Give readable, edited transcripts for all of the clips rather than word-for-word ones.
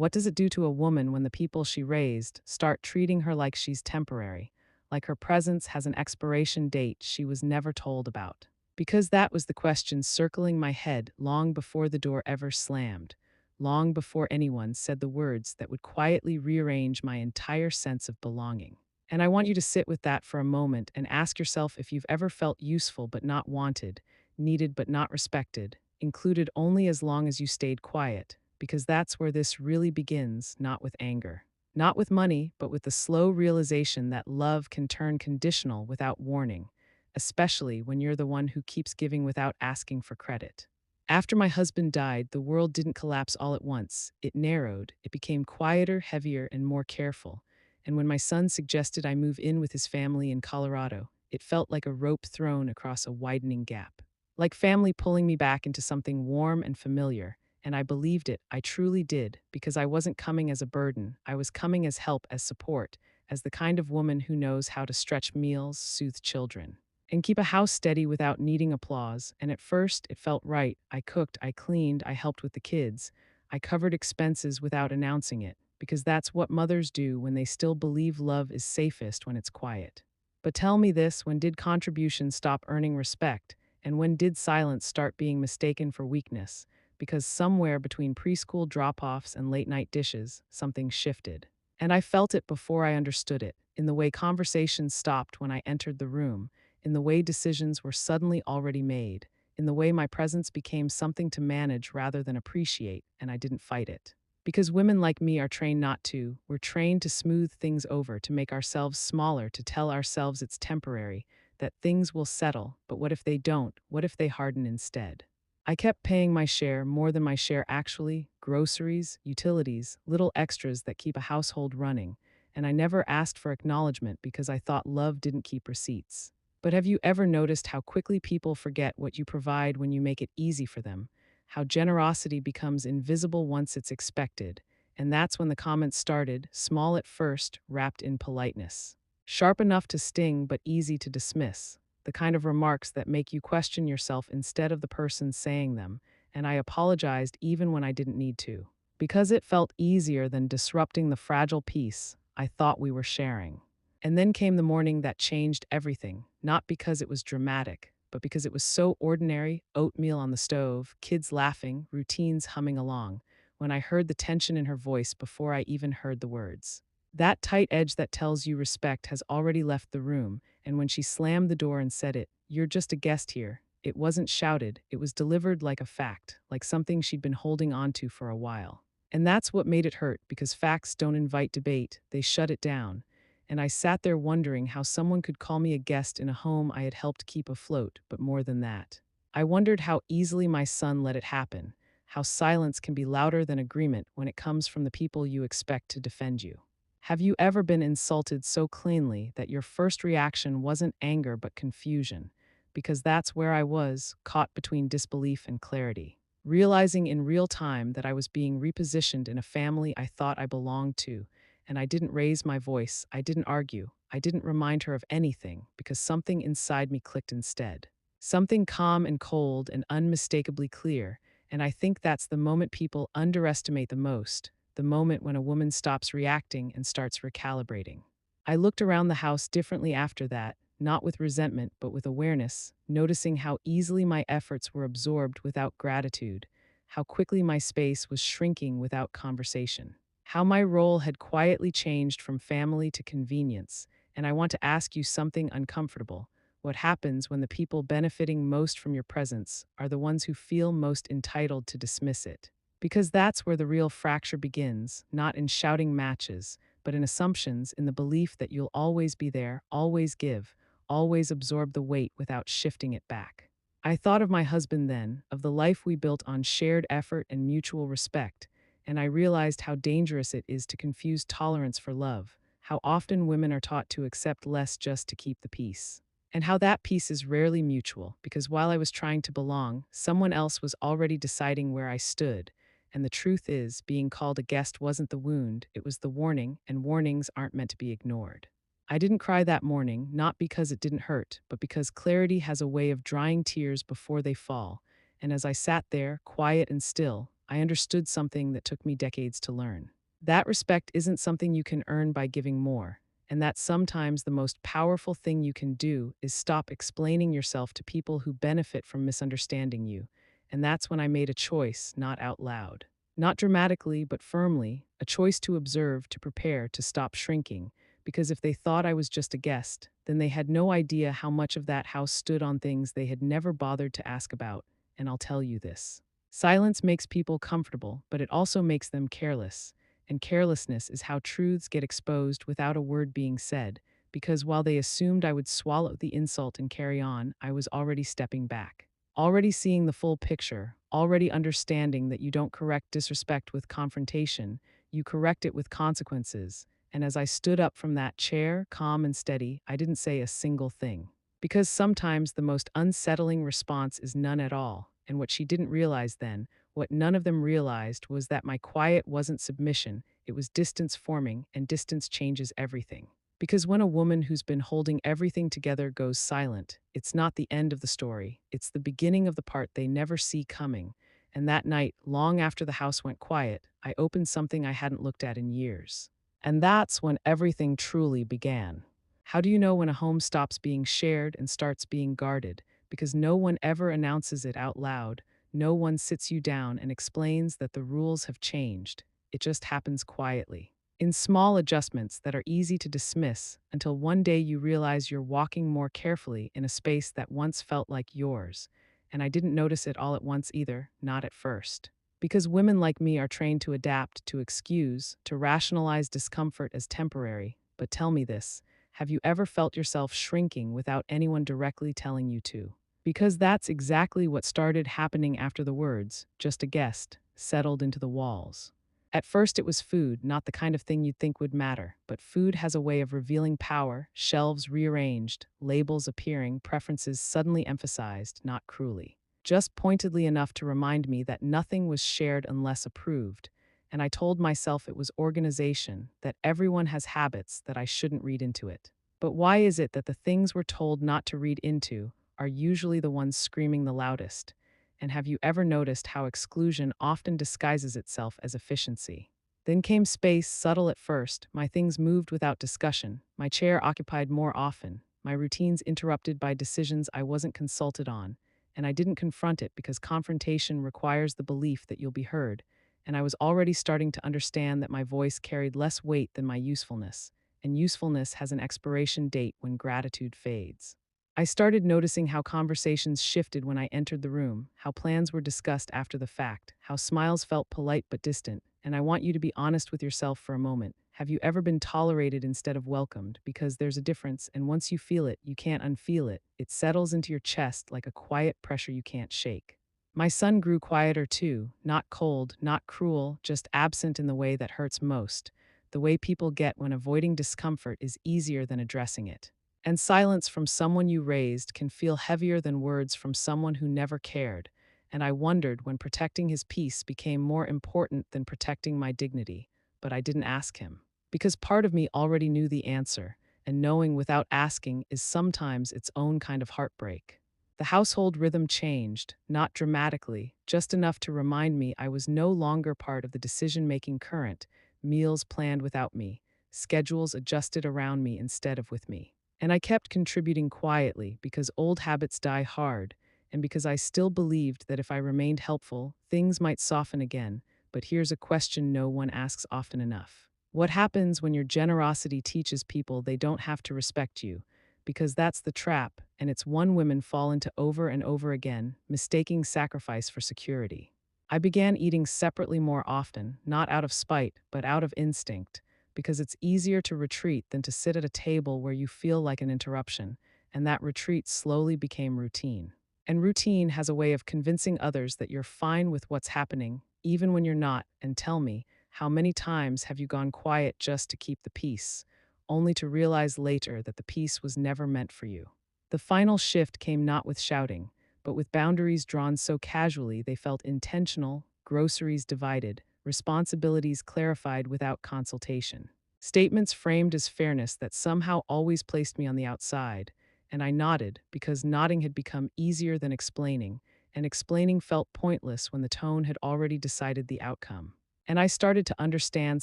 What does it do to a woman when the people she raised start treating her like she's temporary, like her presence has an expiration date she was never told about? Because that was the question circling my head long before the door ever slammed, long before anyone said the words that would quietly rearrange my entire sense of belonging. And I want you to sit with that for a moment and ask yourself if you've ever felt useful but not wanted, needed but not respected, included only as long as you stayed quiet, because that's where this really begins, not with anger. Not with money, but with the slow realization that love can turn conditional without warning, especially when you're the one who keeps giving without asking for credit. After my husband died, the world didn't collapse all at once. It narrowed, it became quieter, heavier, and more careful. And when my son suggested I move in with his family in Colorado, it felt like a rope thrown across a widening gap. Like family pulling me back into something warm and familiar. And I believed it, I truly did, because I wasn't coming as a burden, I was coming as help, as support, as the kind of woman who knows how to stretch meals, soothe children, and keep a house steady without needing applause. And at first, it felt right. I cooked, I cleaned, I helped with the kids. I covered expenses without announcing it, because that's what mothers do when they still believe love is safest when it's quiet. But tell me this, when did contributions stop earning respect? And when did silence start being mistaken for weakness? Because somewhere between preschool drop-offs and late-night dishes, something shifted. And I felt it before I understood it, in the way conversations stopped when I entered the room, in the way decisions were suddenly already made, in the way my presence became something to manage rather than appreciate, and I didn't fight it. Because women like me are trained not to, we're trained to smooth things over, to make ourselves smaller, to tell ourselves it's temporary, that things will settle, but what if they don't? What if they harden instead? I kept paying my share, more than my share actually, groceries, utilities, little extras that keep a household running, and I never asked for acknowledgement because I thought love didn't keep receipts. But have you ever noticed how quickly people forget what you provide when you make it easy for them? How generosity becomes invisible once it's expected, and that's when the comments started, small at first, wrapped in politeness. Sharp enough to sting but easy to dismiss, the kind of remarks that make you question yourself instead of the person saying them, and I apologized even when I didn't need to. Because it felt easier than disrupting the fragile peace I thought we were sharing. And then came the morning that changed everything, not because it was dramatic, but because it was so ordinary: oatmeal on the stove, kids laughing, routines humming along, when I heard the tension in her voice before I even heard the words. That tight edge that tells you respect has already left the room, and when she slammed the door and said it, "You're just a guest here," it wasn't shouted, it was delivered like a fact, like something she'd been holding on to for a while. And that's what made it hurt, because facts don't invite debate, they shut it down. And I sat there wondering how someone could call me a guest in a home I had helped keep afloat, but more than that. I wondered how easily my son let it happen, how silence can be louder than agreement when it comes from the people you expect to defend you. Have you ever been insulted so cleanly that your first reaction wasn't anger but confusion? Because that's where I was, caught between disbelief and clarity, realizing in real time that I was being repositioned in a family I thought I belonged to, and I didn't raise my voice, I didn't argue, I didn't remind her of anything, because something inside me clicked instead. Something calm and cold and unmistakably clear, and I think that's the moment people underestimate the most, the moment when a woman stops reacting and starts recalibrating. I looked around the house differently after that, not with resentment but with awareness, noticing how easily my efforts were absorbed without gratitude, how quickly my space was shrinking without conversation, how my role had quietly changed from family to convenience. And I want to ask you something uncomfortable. What happens when the people benefiting most from your presence are the ones who feel most entitled to dismiss it? Because that's where the real fracture begins, not in shouting matches, but in assumptions, in the belief that you'll always be there, always give, always absorb the weight without shifting it back. I thought of my husband then, of the life we built on shared effort and mutual respect, and I realized how dangerous it is to confuse tolerance for love, how often women are taught to accept less just to keep the peace. And how that peace is rarely mutual, because while I was trying to belong, someone else was already deciding where I stood. And the truth is, being called a guest wasn't the wound, it was the warning, and warnings aren't meant to be ignored. I didn't cry that morning, not because it didn't hurt, but because clarity has a way of drying tears before they fall. And as I sat there, quiet and still, I understood something that took me decades to learn. That respect isn't something you can earn by giving more, and that sometimes the most powerful thing you can do is stop explaining yourself to people who benefit from misunderstanding you. And that's when I made a choice, not out loud. Not dramatically, but firmly, a choice to observe, to prepare, to stop shrinking. Because if they thought I was just a guest, then they had no idea how much of that house stood on things they had never bothered to ask about. And I'll tell you this: silence makes people comfortable, but it also makes them careless. And carelessness is how truths get exposed without a word being said, because while they assumed I would swallow the insult and carry on, I was already stepping back. Already seeing the full picture, already understanding that you don't correct disrespect with confrontation, you correct it with consequences. And as I stood up from that chair, calm and steady, I didn't say a single thing. Because sometimes the most unsettling response is none at all. And what she didn't realize then, what none of them realized, was that my quiet wasn't submission, it was distance forming, and distance changes everything. Because when a woman who's been holding everything together goes silent, it's not the end of the story, it's the beginning of the part they never see coming. And that night, long after the house went quiet, I opened something I hadn't looked at in years. And that's when everything truly began. How do you know when a home stops being shared and starts being guarded? Because no one ever announces it out loud. No one sits you down and explains that the rules have changed. It just happens quietly, in small adjustments that are easy to dismiss, until one day you realize you're walking more carefully in a space that once felt like yours. And I didn't notice it all at once either, not at first. Because women like me are trained to adapt, to excuse, to rationalize discomfort as temporary. But tell me this: have you ever felt yourself shrinking without anyone directly telling you to? Because that's exactly what started happening after the words, "just a guest," settled into the walls. At first, it was food, not the kind of thing you'd think would matter, but food has a way of revealing power, shelves rearranged, labels appearing, preferences suddenly emphasized, not cruelly, just pointedly enough to remind me that nothing was shared unless approved. And I told myself it was organization, that everyone has habits, that I shouldn't read into it. But why is it that the things we're told not to read into are usually the ones screaming the loudest? And have you ever noticed how exclusion often disguises itself as efficiency? Then came space, subtle at first. My things moved without discussion, my chair occupied more often, my routines interrupted by decisions I wasn't consulted on. And I didn't confront it because confrontation requires the belief that you'll be heard. And I was already starting to understand that my voice carried less weight than my usefulness. And usefulness has an expiration date when gratitude fades. I started noticing how conversations shifted when I entered the room, how plans were discussed after the fact, how smiles felt polite but distant. And I want you to be honest with yourself for a moment. Have you ever been tolerated instead of welcomed? Because there's a difference, and once you feel it, you can't unfeel it. It settles into your chest like a quiet pressure you can't shake. My son grew quieter too, not cold, not cruel, just absent in the way that hurts most, the way people get when avoiding discomfort is easier than addressing it. And silence from someone you raised can feel heavier than words from someone who never cared. And I wondered when protecting his peace became more important than protecting my dignity. But I didn't ask him. Because part of me already knew the answer, and knowing without asking is sometimes its own kind of heartbreak. The household rhythm changed, not dramatically, just enough to remind me I was no longer part of the decision-making current, meals planned without me, schedules adjusted around me instead of with me. And I kept contributing quietly because old habits die hard, and because I still believed that if I remained helpful, things might soften again. But here's a question no one asks often enough: what happens when your generosity teaches people they don't have to respect you? Because that's the trap, and it's one women fall into over and over again, mistaking sacrifice for security. I began eating separately more often, not out of spite, but out of instinct, because it's easier to retreat than to sit at a table where you feel like an interruption, and that retreat slowly became routine. And routine has a way of convincing others that you're fine with what's happening, even when you're not. And tell me, how many times have you gone quiet just to keep the peace, only to realize later that the peace was never meant for you? The final shift came not with shouting, but with boundaries drawn so casually they felt intentional, groceries divided, responsibilities clarified without consultation. Statements framed as fairness that somehow always placed me on the outside, and I nodded because nodding had become easier than explaining, and explaining felt pointless when the tone had already decided the outcome. And I started to understand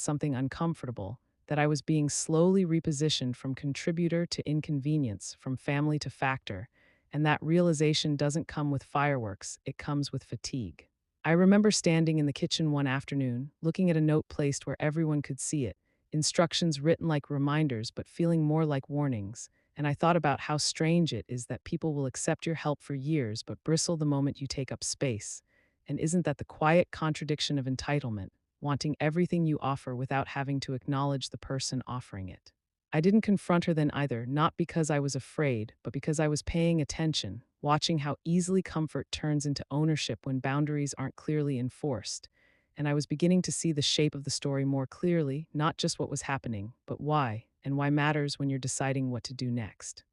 something uncomfortable, that I was being slowly repositioned from contributor to inconvenience, from family to factor, and that realization doesn't come with fireworks, it comes with fatigue. I remember standing in the kitchen one afternoon, looking at a note placed where everyone could see it, instructions written like reminders but feeling more like warnings, and I thought about how strange it is that people will accept your help for years but bristle the moment you take up space. And isn't that the quiet contradiction of entitlement, wanting everything you offer without having to acknowledge the person offering it? I didn't confront her then either, not because I was afraid, but because I was paying attention, watching how easily comfort turns into ownership when boundaries aren't clearly enforced. And I was beginning to see the shape of the story more clearly, not just what was happening, but why, and why matters when you're deciding what to do next.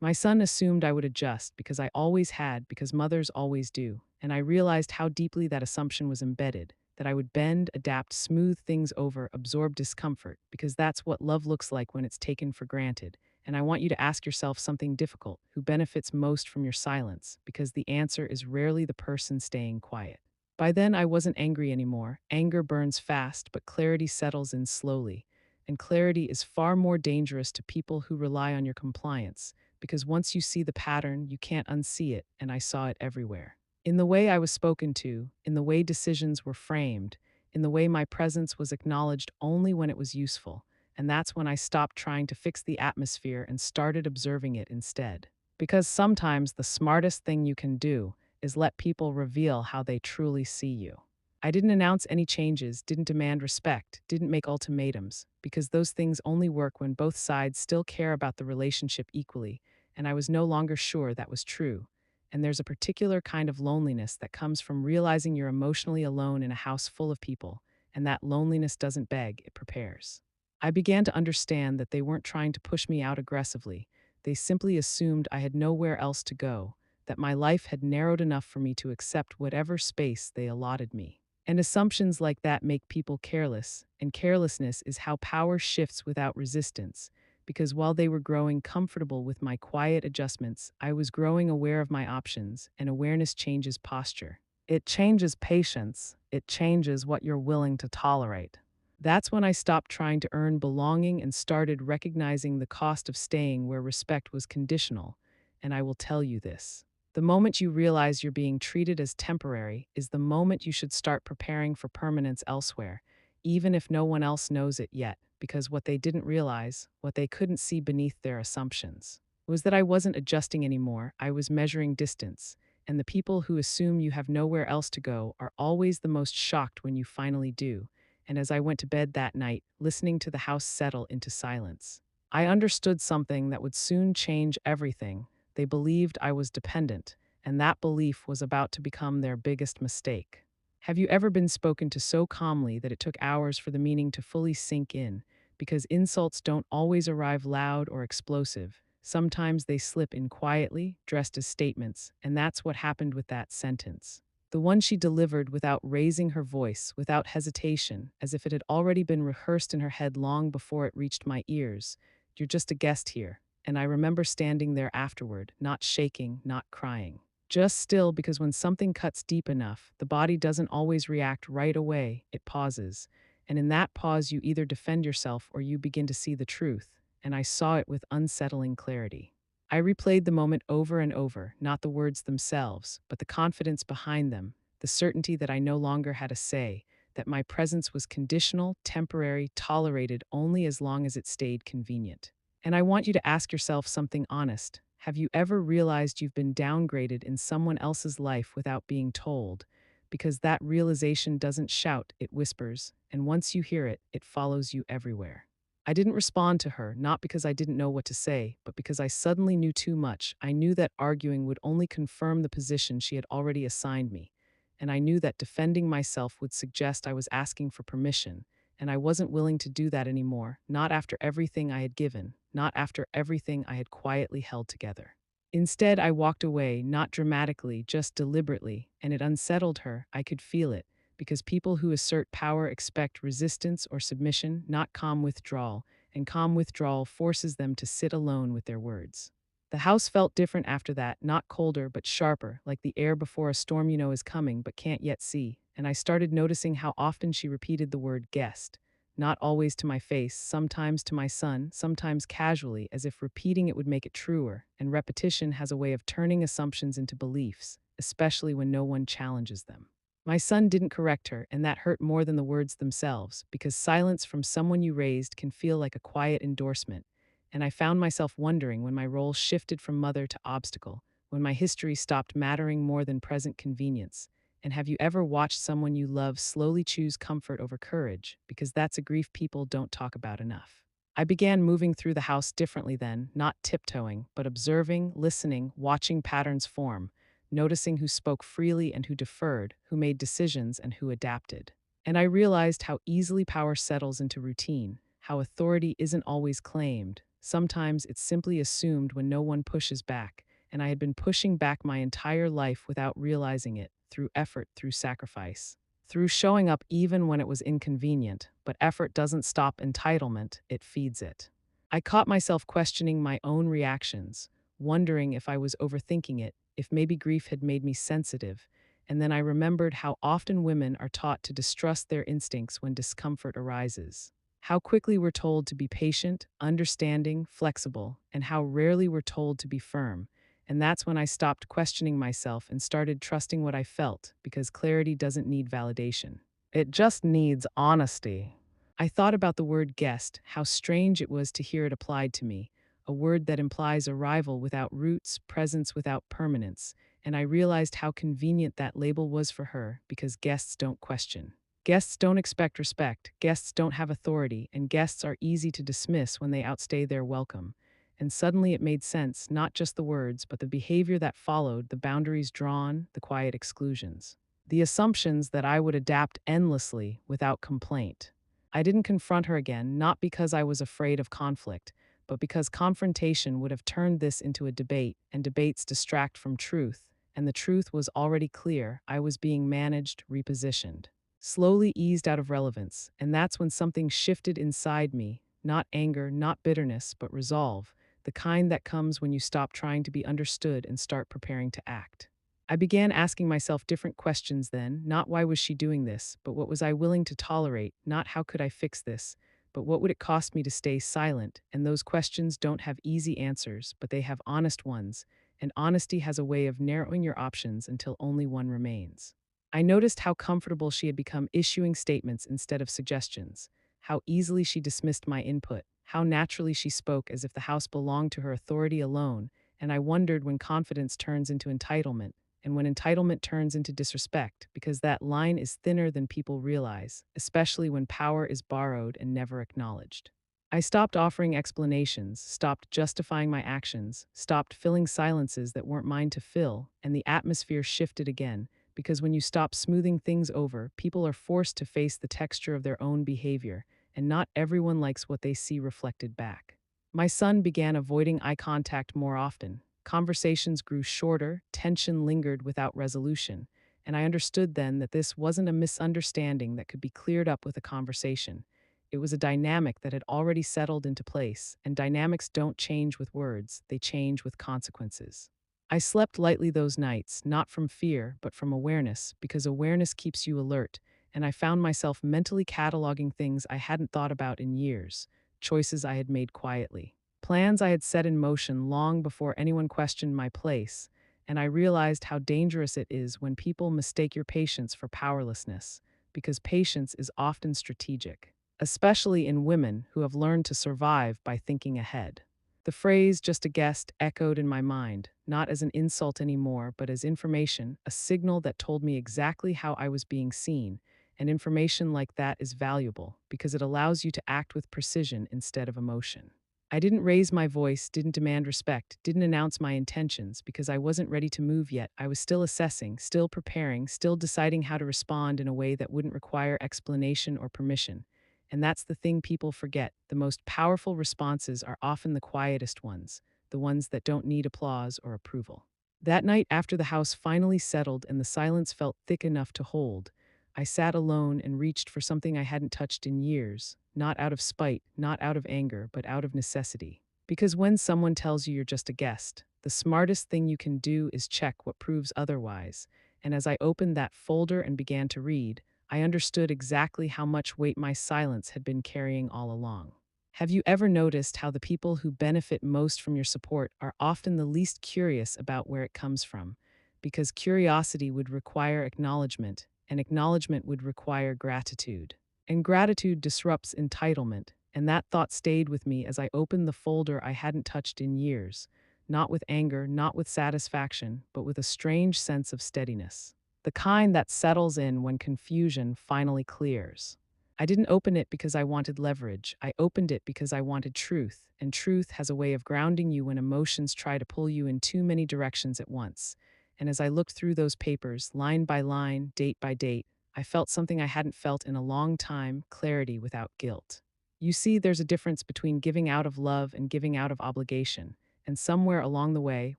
My son assumed I would adjust because I always had, because mothers always do, and I realized how deeply that assumption was embedded, that I would bend, adapt, smooth things over, absorb discomfort, because that's what love looks like when it's taken for granted. And I want you to ask yourself something difficult: who benefits most from your silence? Because the answer is rarely the person staying quiet. By then, I wasn't angry anymore. Anger burns fast, but clarity settles in slowly. And clarity is far more dangerous to people who rely on your compliance, because once you see the pattern, you can't unsee it, and I saw it everywhere. In the way I was spoken to, in the way decisions were framed, in the way my presence was acknowledged only when it was useful, and that's when I stopped trying to fix the atmosphere and started observing it instead. Because sometimes the smartest thing you can do is let people reveal how they truly see you. I didn't announce any changes, didn't demand respect, didn't make ultimatums, because those things only work when both sides still care about the relationship equally, and I was no longer sure that was true. And there's a particular kind of loneliness that comes from realizing you're emotionally alone in a house full of people, and that loneliness doesn't beg, it prepares. I began to understand that they weren't trying to push me out aggressively. They simply assumed I had nowhere else to go, that my life had narrowed enough for me to accept whatever space they allotted me. And assumptions like that make people careless, and carelessness is how power shifts without resistance. Because while they were growing comfortable with my quiet adjustments, I was growing aware of my options, and awareness changes posture. It changes patience, it changes what you're willing to tolerate. That's when I stopped trying to earn belonging and started recognizing the cost of staying where respect was conditional. And I will tell you this: the moment you realize you're being treated as temporary is the moment you should start preparing for permanence elsewhere, even if no one else knows it yet, because what they didn't realize, what they couldn't see beneath their assumptions, was that I wasn't adjusting anymore, I was measuring distance. And the people who assume you have nowhere else to go are always the most shocked when you finally do. And as I went to bed that night, listening to the house settle into silence, I understood something that would soon change everything. They believed I was dependent, and that belief was about to become their biggest mistake. Have you ever been spoken to so calmly that it took hours for the meaning to fully sink in? Because insults don't always arrive loud or explosive. Sometimes they slip in quietly, dressed as statements, and that's what happened with that sentence. The one she delivered without raising her voice, without hesitation, as if it had already been rehearsed in her head long before it reached my ears. "You're just a guest here." And I remember standing there afterward, not shaking, not crying, just still, because when something cuts deep enough, the body doesn't always react right away, it pauses. And in that pause, you either defend yourself or you begin to see the truth. And I saw it with unsettling clarity. I replayed the moment over and over, not the words themselves, but the confidence behind them, the certainty that I no longer had a say, that my presence was conditional, temporary, tolerated only as long as it stayed convenient. And I want you to ask yourself something honest. Have you ever realized you've been downgraded in someone else's life without being told? Because that realization doesn't shout, it whispers, and once you hear it, it follows you everywhere. I didn't respond to her, not because I didn't know what to say, but because I suddenly knew too much. I knew that arguing would only confirm the position she had already assigned me. And I knew that defending myself would suggest I was asking for permission, and I wasn't willing to do that anymore, not after everything I had given, not after everything I had quietly held together. Instead, I walked away, not dramatically, just deliberately, and it unsettled her. I could feel it, because people who assert power expect resistance or submission, not calm withdrawal, and calm withdrawal forces them to sit alone with their words. The house felt different after that, not colder, but sharper, like the air before a storm you know is coming but can't yet see. And I started noticing how often she repeated the word guest, not always to my face, sometimes to my son, sometimes casually, as if repeating it would make it truer. And repetition has a way of turning assumptions into beliefs, especially when no one challenges them. My son didn't correct her, and that hurt more than the words themselves, because silence from someone you raised can feel like a quiet endorsement. And I found myself wondering when my role shifted from mother to obstacle, when my history stopped mattering more than present convenience. And have you ever watched someone you love slowly choose comfort over courage? Because that's a grief people don't talk about enough. I began moving through the house differently then, not tiptoeing, but observing, listening, watching patterns form, noticing who spoke freely and who deferred, who made decisions and who adapted. And I realized how easily power settles into routine, how authority isn't always claimed. Sometimes it's simply assumed when no one pushes back, and I had been pushing back my entire life without realizing it, through effort, through sacrifice, through showing up even when it was inconvenient. But effort doesn't stop entitlement, it feeds it. I caught myself questioning my own reactions, wondering if I was overthinking it, if maybe grief had made me sensitive. And then I remembered how often women are taught to distrust their instincts when discomfort arises. How quickly we're told to be patient, understanding, flexible, and how rarely we're told to be firm. And that's when I stopped questioning myself and started trusting what I felt, because clarity doesn't need validation. It just needs honesty. I thought about the word guest, how strange it was to hear it applied to me, a word that implies arrival without roots, presence without permanence, and I realized how convenient that label was for her, because guests don't question. Guests don't expect respect, guests don't have authority, and guests are easy to dismiss when they outstay their welcome. And suddenly it made sense, not just the words, but the behavior that followed, the boundaries drawn, the quiet exclusions. The assumptions that I would adapt endlessly without complaint. I didn't confront her again, not because I was afraid of conflict, but because confrontation would have turned this into a debate, and debates distract from truth, and the truth was already clear. I was being managed, repositioned, slowly eased out of relevance, and that's when something shifted inside me, not anger, not bitterness, but resolve, the kind that comes when you stop trying to be understood and start preparing to act. I began asking myself different questions then, not why was she doing this, but what was I willing to tolerate, not how could I fix this, but what would it cost me to stay silent. And those questions don't have easy answers, but they have honest ones, and honesty has a way of narrowing your options until only one remains. I noticed how comfortable she had become issuing statements instead of suggestions, how easily she dismissed my input, how naturally she spoke as if the house belonged to her authority alone, and I wondered when confidence turns into entitlement, and when entitlement turns into disrespect, because that line is thinner than people realize, especially when power is borrowed and never acknowledged. I stopped offering explanations, stopped justifying my actions, stopped filling silences that weren't mine to fill, and the atmosphere shifted again, because when you stop smoothing things over, people are forced to face the texture of their own behavior, and not everyone likes what they see reflected back. My son began avoiding eye contact more often. Conversations grew shorter, tension lingered without resolution, and I understood then that this wasn't a misunderstanding that could be cleared up with a conversation. It was a dynamic that had already settled into place, and dynamics don't change with words, they change with consequences. I slept lightly those nights, not from fear, but from awareness, because awareness keeps you alert, and I found myself mentally cataloging things I hadn't thought about in years, choices I had made quietly, plans I had set in motion long before anyone questioned my place, and I realized how dangerous it is when people mistake your patience for powerlessness, because patience is often strategic, especially in women who have learned to survive by thinking ahead. The phrase, just a guest, echoed in my mind, not as an insult anymore, but as information, a signal that told me exactly how I was being seen. And information like that is valuable because it allows you to act with precision instead of emotion. I didn't raise my voice, didn't demand respect, didn't announce my intentions because I wasn't ready to move yet. I was still assessing, still preparing, still deciding how to respond in a way that wouldn't require explanation or permission. And that's the thing people forget. The most powerful responses are often the quietest ones, the ones that don't need applause or approval. That night, after the house finally settled and the silence felt thick enough to hold, I sat alone and reached for something I hadn't touched in years, not out of spite, not out of anger, but out of necessity. Because when someone tells you you're just a guest, the smartest thing you can do is check what proves otherwise. And as I opened that folder and began to read, I understood exactly how much weight my silence had been carrying all along. Have you ever noticed how the people who benefit most from your support are often the least curious about where it comes from? Because curiosity would require acknowledgement, and acknowledgement would require gratitude. And gratitude disrupts entitlement, and that thought stayed with me as I opened the folder I hadn't touched in years, not with anger, not with satisfaction, but with a strange sense of steadiness. The kind that settles in when confusion finally clears. I didn't open it because I wanted leverage. I opened it because I wanted truth, and truth has a way of grounding you when emotions try to pull you in too many directions at once. And as I looked through those papers, line by line, date by date, I felt something I hadn't felt in a long time: clarity without guilt. You see, there's a difference between giving out of love and giving out of obligation, and somewhere along the way,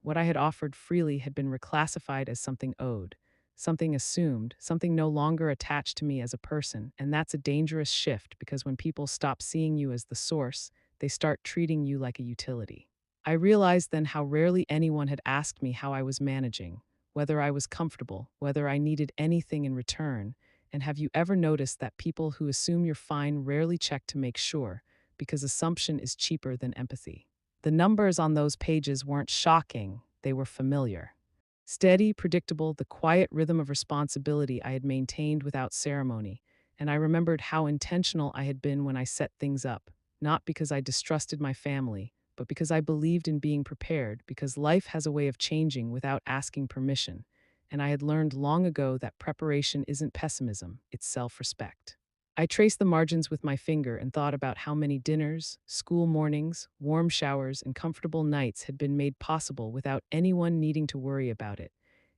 what I had offered freely had been reclassified as something owed, something assumed, something no longer attached to me as a person, and that's a dangerous shift because when people stop seeing you as the source, they start treating you like a utility. I realized then how rarely anyone had asked me how I was managing, whether I was comfortable, whether I needed anything in return. And have you ever noticed that people who assume you're fine rarely check to make sure, because assumption is cheaper than empathy? The numbers on those pages weren't shocking, they were familiar. Steady, predictable, the quiet rhythm of responsibility I had maintained without ceremony, and I remembered how intentional I had been when I set things up, not because I distrusted my family, but because I believed in being prepared, because life has a way of changing without asking permission, and I had learned long ago that preparation isn't pessimism, it's self-respect. I traced the margins with my finger and thought about how many dinners, school mornings, warm showers, and comfortable nights had been made possible without anyone needing to worry about it.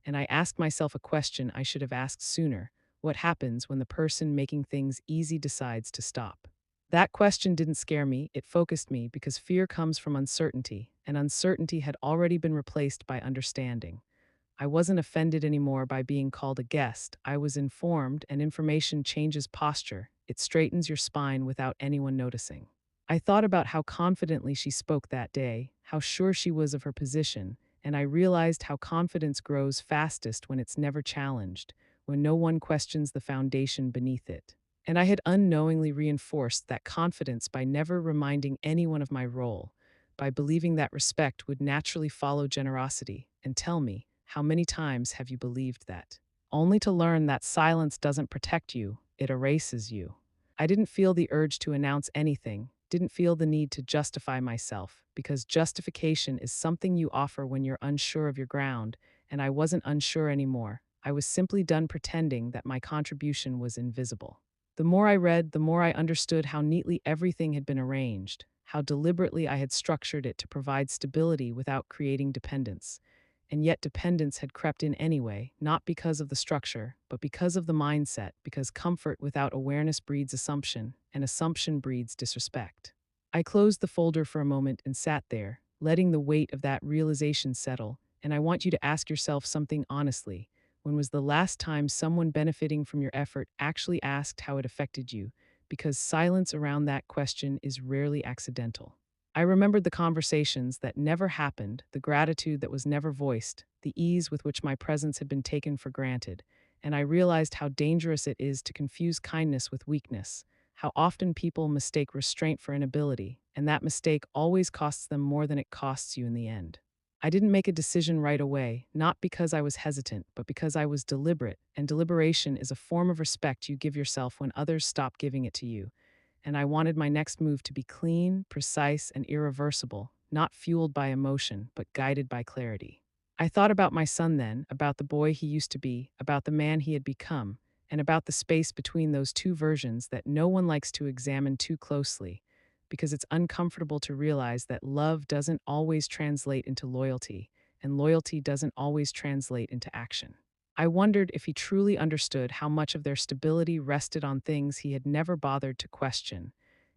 And I asked myself a question I should have asked sooner: what happens when the person making things easy decides to stop? That question didn't scare me, it focused me, because fear comes from uncertainty, and uncertainty had already been replaced by understanding. I wasn't offended anymore by being called a guest. I was informed, and information changes posture. It straightens your spine without anyone noticing. I thought about how confidently she spoke that day, how sure she was of her position, and I realized how confidence grows fastest when it's never challenged, when no one questions the foundation beneath it. And I had unknowingly reinforced that confidence by never reminding anyone of my role, by believing that respect would naturally follow generosity. And tell me, how many times have you believed that? Only to learn that silence doesn't protect you, it erases you. I didn't feel the urge to announce anything, didn't feel the need to justify myself, because justification is something you offer when you're unsure of your ground, and I wasn't unsure anymore. I was simply done pretending that my contribution was invisible. The more I read, the more I understood how neatly everything had been arranged, how deliberately I had structured it to provide stability without creating dependence. And yet dependence had crept in anyway, not because of the structure, but because of the mindset, because comfort without awareness breeds assumption, and assumption breeds disrespect. I closed the folder for a moment and sat there, letting the weight of that realization settle, and I want you to ask yourself something honestly. When was the last time someone benefiting from your effort actually asked how it affected you? Because silence around that question is rarely accidental. I remembered the conversations that never happened, the gratitude that was never voiced, the ease with which my presence had been taken for granted, and I realized how dangerous it is to confuse kindness with weakness, how often people mistake restraint for inability, and that mistake always costs them more than it costs you in the end. I didn't make a decision right away, not because I was hesitant, but because I was deliberate, and deliberation is a form of respect you give yourself when others stop giving it to you. And I wanted my next move to be clean, precise, and irreversible, not fueled by emotion, but guided by clarity. I thought about my son then, about the boy he used to be, about the man he had become, and about the space between those two versions that no one likes to examine too closely, because it's uncomfortable to realize that love doesn't always translate into loyalty, and loyalty doesn't always translate into action. I wondered if he truly understood how much of their stability rested on things he had never bothered to question,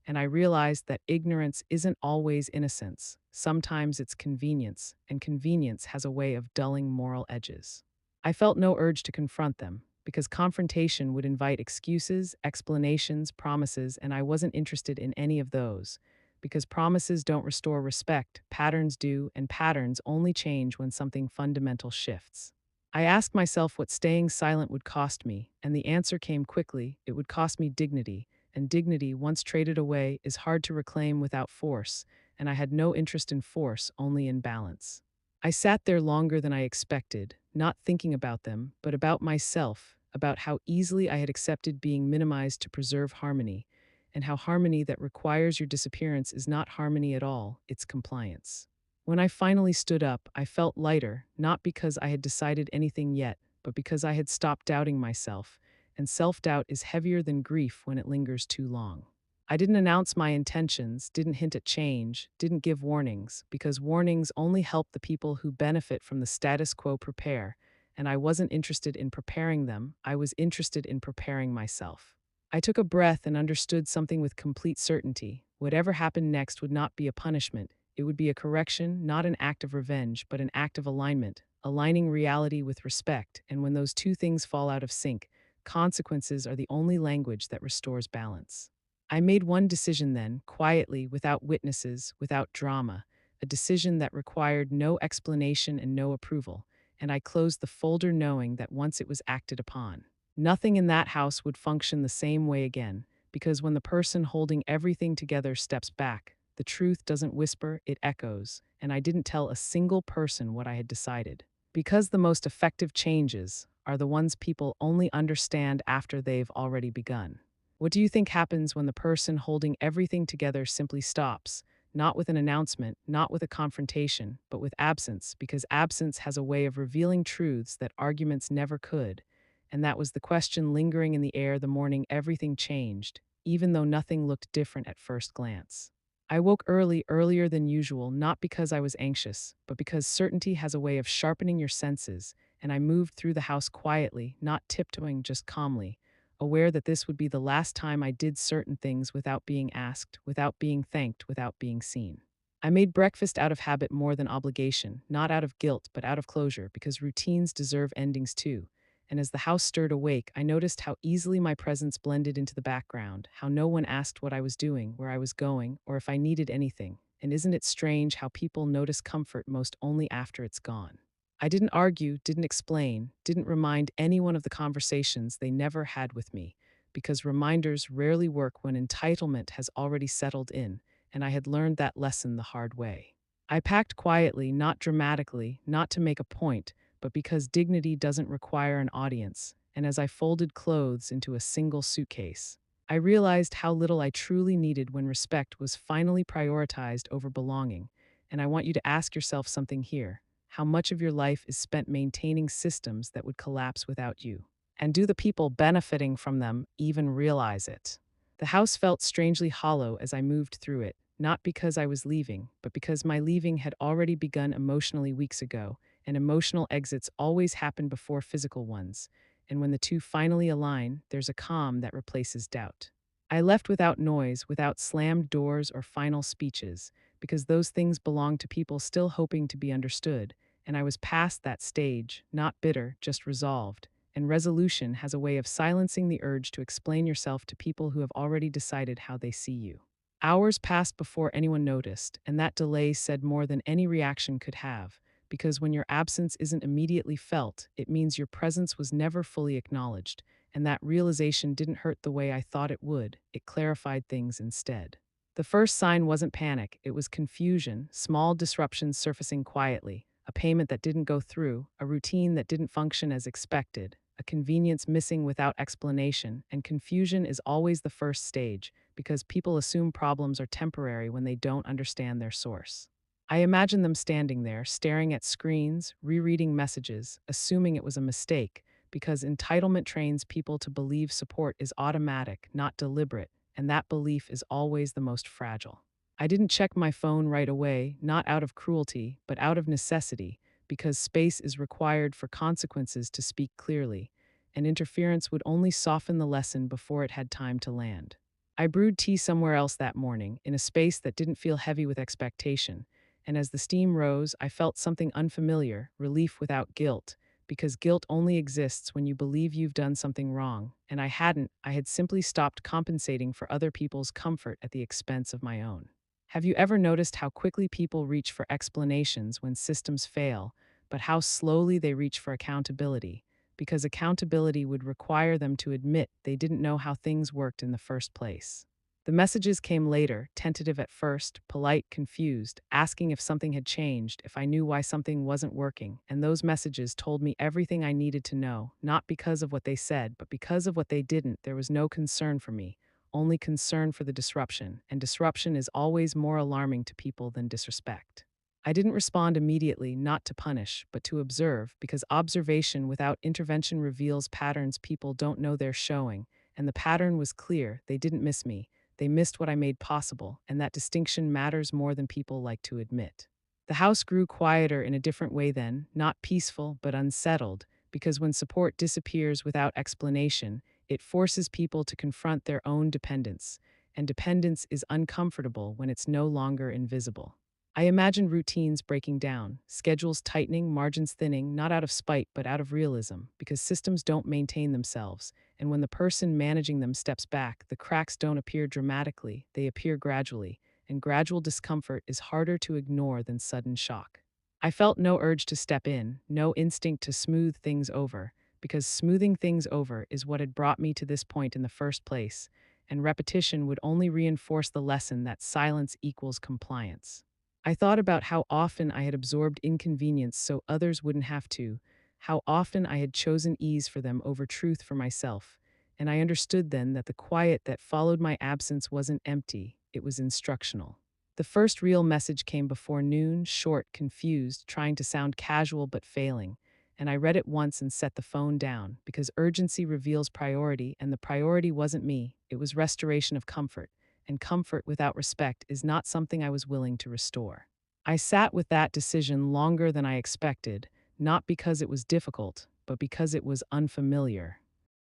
and I realized that ignorance isn't always innocence. Sometimes it's convenience, and convenience has a way of dulling moral edges. I felt no urge to confront them, because confrontation would invite excuses, explanations, promises, and I wasn't interested in any of those. because promises don't restore respect, patterns do, and patterns only change when something fundamental shifts. I asked myself what staying silent would cost me, and the answer came quickly: it would cost me dignity, and dignity, once traded away, is hard to reclaim without force, and I had no interest in force, only in balance. I sat there longer than I expected, not thinking about them, but about myself, about how easily I had accepted being minimized to preserve harmony, and how harmony that requires your disappearance is not harmony at all, it's compliance. When I finally stood up, I felt lighter, not because I had decided anything yet, but because I had stopped doubting myself, and self-doubt is heavier than grief when it lingers too long. I didn't announce my intentions, didn't hint at change, didn't give warnings, because warnings only help the people who benefit from the status quo prepare, and I wasn't interested in preparing them, I was interested in preparing myself. I took a breath and understood something with complete certainty. Whatever happened next would not be a punishment, it would be a correction, not an act of revenge, but an act of alignment, aligning reality with respect, and when those two things fall out of sync, consequences are the only language that restores balance. I made one decision then, quietly, without witnesses, without drama, a decision that required no explanation and no approval, and I closed the folder knowing that once it was acted upon, nothing in that house would function the same way again, because when the person holding everything together steps back, the truth doesn't whisper, it echoes, and I didn't tell a single person what I had decided. Because the most effective changes are the ones people only understand after they've already begun. What do you think happens when the person holding everything together simply stops? Not with an announcement, not with a confrontation, but with absence, because absence has a way of revealing truths that arguments never could. And that was the question lingering in the air the morning everything changed, even though nothing looked different at first glance. I woke early, earlier than usual, not because I was anxious, but because certainty has a way of sharpening your senses, and I moved through the house quietly, not tiptoeing, just calmly, aware that this would be the last time I did certain things without being asked, without being thanked, without being seen. I made breakfast out of habit more than obligation, not out of guilt, but out of closure, because routines deserve endings too. And as the house stirred awake, I noticed how easily my presence blended into the background, how no one asked what I was doing, where I was going, or if I needed anything. And isn't it strange how people notice comfort most only after it's gone? I didn't argue, didn't explain, didn't remind anyone of the conversations they never had with me, because reminders rarely work when entitlement has already settled in, and I had learned that lesson the hard way. I packed quietly, not dramatically, not to make a point, but because dignity doesn't require an audience, and as I folded clothes into a single suitcase, I realized how little I truly needed when respect was finally prioritized over belonging. And I want you to ask yourself something here: how much of your life is spent maintaining systems that would collapse without you? And do the people benefiting from them even realize it? The house felt strangely hollow as I moved through it, not because I was leaving, but because my leaving had already begun emotionally weeks ago, and emotional exits always happen before physical ones. And when the two finally align, there's a calm that replaces doubt. I left without noise, without slammed doors or final speeches, because those things belong to people still hoping to be understood, and I was past that stage, not bitter, just resolved. And resolution has a way of silencing the urge to explain yourself to people who have already decided how they see you. Hours passed before anyone noticed, and that delay said more than any reaction could have, because when your absence isn't immediately felt, it means your presence was never fully acknowledged, and that realization didn't hurt the way I thought it would, it clarified things instead. The first sign wasn't panic, it was confusion, small disruptions surfacing quietly, a payment that didn't go through, a routine that didn't function as expected, a convenience missing without explanation, and confusion is always the first stage, because people assume problems are temporary when they don't understand their source. I imagine them standing there, staring at screens, rereading messages, assuming it was a mistake, because entitlement trains people to believe support is automatic, not deliberate, and that belief is always the most fragile. I didn't check my phone right away, not out of cruelty, but out of necessity, because space is required for consequences to speak clearly, and interference would only soften the lesson before it had time to land. I brewed tea somewhere else that morning, in a space that didn't feel heavy with expectation, and as the steam rose, I felt something unfamiliar, relief without guilt, because guilt only exists when you believe you've done something wrong, and I hadn't, I had simply stopped compensating for other people's comfort at the expense of my own. Have you ever noticed how quickly people reach for explanations when systems fail, but how slowly they reach for accountability? Because accountability would require them to admit they didn't know how things worked in the first place. The messages came later, tentative at first, polite, confused, asking if something had changed, if I knew why something wasn't working, and those messages told me everything I needed to know, not because of what they said, but because of what they didn't. There was no concern for me, only concern for the disruption, and disruption is always more alarming to people than disrespect. I didn't respond immediately, not to punish, but to observe, because observation without intervention reveals patterns people don't know they're showing, and the pattern was clear. They didn't miss me. They missed what I made possible, and that distinction matters more than people like to admit. The house grew quieter in a different way then, not peaceful, but unsettled, because when support disappears without explanation, it forces people to confront their own dependence, and dependence is uncomfortable when it's no longer invisible. I imagine routines breaking down, schedules tightening, margins thinning, not out of spite, but out of realism, because systems don't maintain themselves, and when the person managing them steps back, the cracks don't appear dramatically, they appear gradually, and gradual discomfort is harder to ignore than sudden shock. I felt no urge to step in, no instinct to smooth things over, because smoothing things over is what had brought me to this point in the first place, and repetition would only reinforce the lesson that silence equals compliance. I thought about how often I had absorbed inconvenience so others wouldn't have to, how often I had chosen ease for them over truth for myself, and I understood then that the quiet that followed my absence wasn't empty, it was instructional. The first real message came before noon, short, confused, trying to sound casual but failing, and I read it once and set the phone down, because urgency reveals priority, and the priority wasn't me, it was restoration of comfort, and comfort without respect is not something I was willing to restore. I sat with that decision longer than I expected, not because it was difficult, but because it was unfamiliar.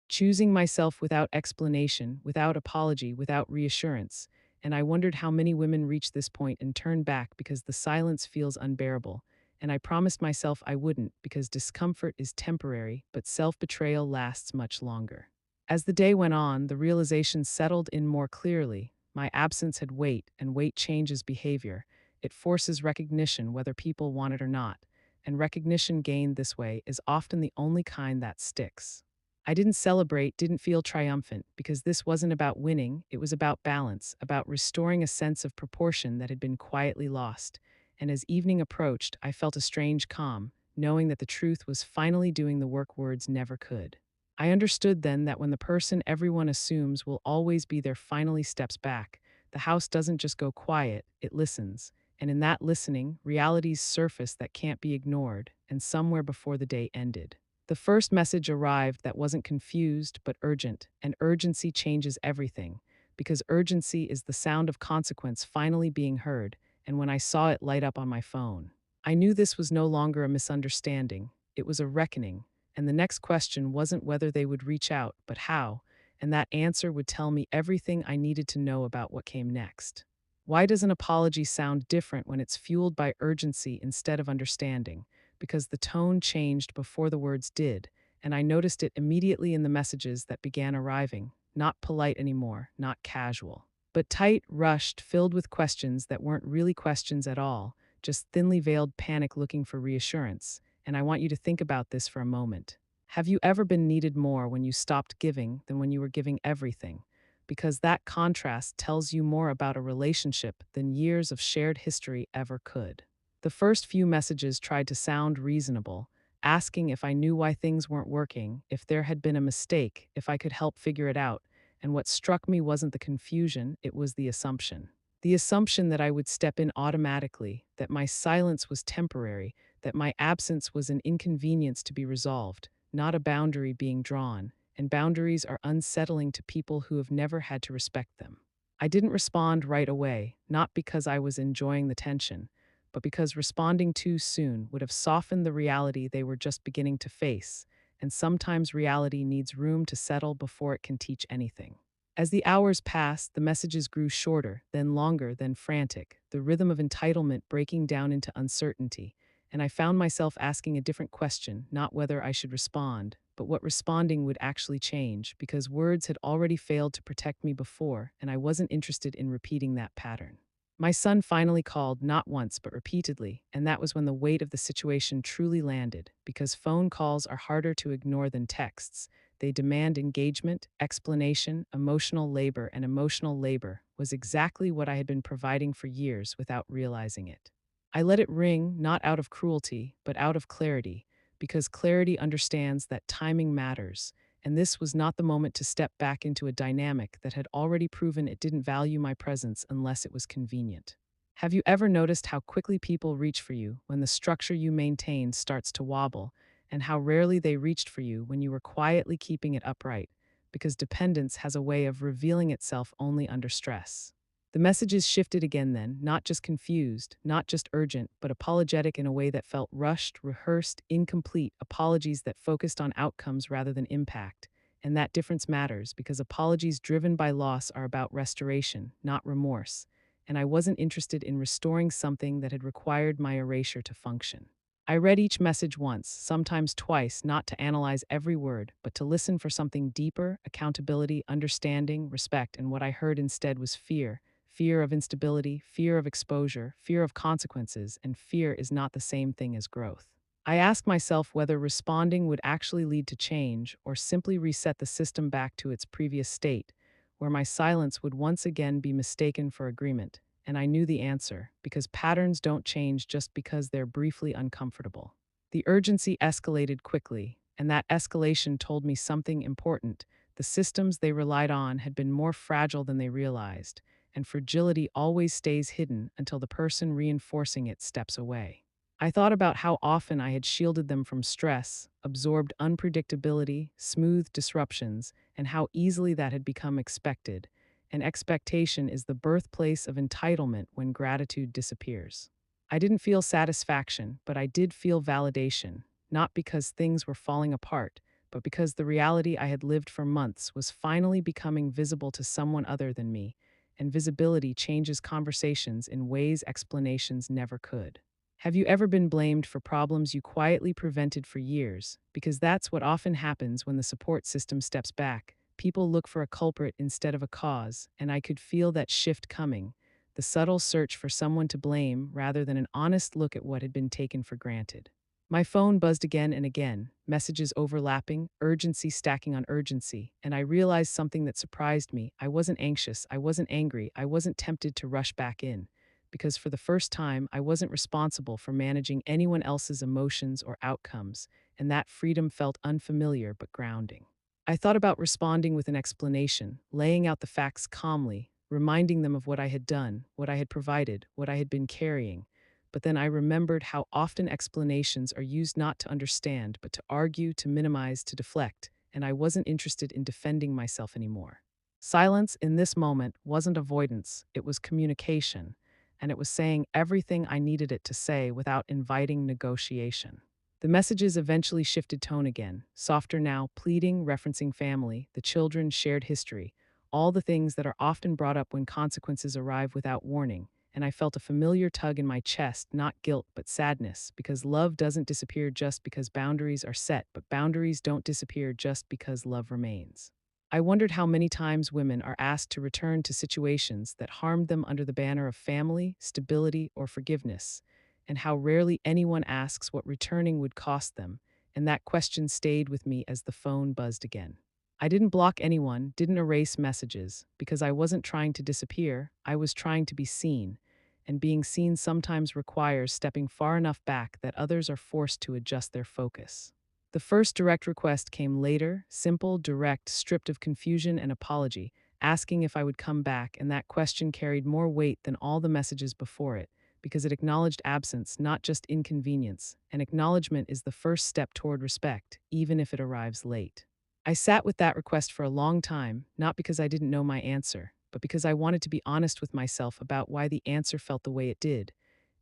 Choosing myself without explanation, without apology, without reassurance, and I wondered how many women reach this point and turn back because the silence feels unbearable, and I promised myself I wouldn't because discomfort is temporary, but self-betrayal lasts much longer. As the day went on, the realization settled in more clearly. My absence had weight, and weight changes behavior. It forces recognition whether people want it or not, and recognition gained this way is often the only kind that sticks. I didn't celebrate, didn't feel triumphant, because this wasn't about winning, it was about balance, about restoring a sense of proportion that had been quietly lost. And as evening approached, I felt a strange calm, knowing that the truth was finally doing the work words never could. I understood then that when the person everyone assumes will always be there finally steps back, the house doesn't just go quiet, it listens. And in that listening, realities surface that can't be ignored, and somewhere before the day ended. The first message arrived that wasn't confused but urgent, and urgency changes everything, because urgency is the sound of consequence finally being heard, and when I saw it light up on my phone, I knew this was no longer a misunderstanding, it was a reckoning, and the next question wasn't whether they would reach out, but how, and that answer would tell me everything I needed to know about what came next. Why does an apology sound different when it's fueled by urgency instead of understanding? Because the tone changed before the words did, and I noticed it immediately in the messages that began arriving, not polite anymore, not casual, but tight, rushed, filled with questions that weren't really questions at all, just thinly veiled panic looking for reassurance. And I want you to think about this for a moment. Have you ever been needed more when you stopped giving than when you were giving everything? Because that contrast tells you more about a relationship than years of shared history ever could. The first few messages tried to sound reasonable, asking if I knew why things weren't working, if there had been a mistake, if I could help figure it out, and what struck me wasn't the confusion, it was the assumption. The assumption that I would step in automatically, that my silence was temporary, that my absence was an inconvenience to be resolved, not a boundary being drawn, and boundaries are unsettling to people who have never had to respect them. I didn't respond right away, not because I was enjoying the tension, but because responding too soon would have softened the reality they were just beginning to face, and sometimes reality needs room to settle before it can teach anything. As the hours passed, the messages grew shorter, then longer, then frantic, the rhythm of entitlement breaking down into uncertainty, and I found myself asking a different question, not whether I should respond, but what responding would actually change, because words had already failed to protect me before, and I wasn't interested in repeating that pattern. My son finally called not once but repeatedly, and that was when the weight of the situation truly landed, because phone calls are harder to ignore than texts. They demand engagement, explanation, emotional labor, and emotional labor was exactly what I had been providing for years without realizing it. I let it ring, not out of cruelty, but out of clarity, because clarity understands that timing matters, and this was not the moment to step back into a dynamic that had already proven it didn't value my presence unless it was convenient. Have you ever noticed how quickly people reach for you when the structure you maintain starts to wobble, and how rarely they reached for you when you were quietly keeping it upright? Because dependence has a way of revealing itself only under stress. The messages shifted again then, not just confused, not just urgent, but apologetic in a way that felt rushed, rehearsed, incomplete, apologies that focused on outcomes rather than impact. And that difference matters because apologies driven by loss are about restoration, not remorse. And I wasn't interested in restoring something that had required my erasure to function. I read each message once, sometimes twice, not to analyze every word, but to listen for something deeper: accountability, understanding, respect, and what I heard instead was fear. Fear of instability, fear of exposure, fear of consequences, and fear is not the same thing as growth. I asked myself whether responding would actually lead to change or simply reset the system back to its previous state, where my silence would once again be mistaken for agreement. And I knew the answer, because patterns don't change just because they're briefly uncomfortable. The urgency escalated quickly, and that escalation told me something important. The systems they relied on had been more fragile than they realized, and fragility always stays hidden until the person reinforcing it steps away. I thought about how often I had shielded them from stress, absorbed unpredictability, smoothed disruptions, and how easily that had become expected. And expectation is the birthplace of entitlement when gratitude disappears. I didn't feel satisfaction, but I did feel validation, not because things were falling apart, but because the reality I had lived for months was finally becoming visible to someone other than me, and visibility changes conversations in ways explanations never could. Have you ever been blamed for problems you quietly prevented for years? Because that's what often happens when the support system steps back. People look for a culprit instead of a cause, and I could feel that shift coming, the subtle search for someone to blame rather than an honest look at what had been taken for granted. My phone buzzed again and again, messages overlapping, urgency stacking on urgency, and I realized something that surprised me. I wasn't anxious, I wasn't angry, I wasn't tempted to rush back in, because for the first time, I wasn't responsible for managing anyone else's emotions or outcomes, and that freedom felt unfamiliar but grounding. I thought about responding with an explanation, laying out the facts calmly, reminding them of what I had done, what I had provided, what I had been carrying. But then I remembered how often explanations are used not to understand, but to argue, to minimize, to deflect, and I wasn't interested in defending myself anymore. Silence in this moment wasn't avoidance, it was communication, and it was saying everything I needed it to say without inviting negotiation. The messages eventually shifted tone again, softer now, pleading, referencing family, the children, shared history, all the things that are often brought up when consequences arrive without warning. And I felt a familiar tug in my chest, not guilt, but sadness, because love doesn't disappear just because boundaries are set, but boundaries don't disappear just because love remains. I wondered how many times women are asked to return to situations that harmed them under the banner of family, stability, or forgiveness, and how rarely anyone asks what returning would cost them, and that question stayed with me as the phone buzzed again. I didn't block anyone, didn't erase messages, because I wasn't trying to disappear, I was trying to be seen, and being seen sometimes requires stepping far enough back that others are forced to adjust their focus. The first direct request came later, simple, direct, stripped of confusion and apology, asking if I would come back, and that question carried more weight than all the messages before it, because it acknowledged absence, not just inconvenience, and acknowledgement is the first step toward respect, even if it arrives late. I sat with that request for a long time, not because I didn't know my answer, but because I wanted to be honest with myself about why the answer felt the way it did.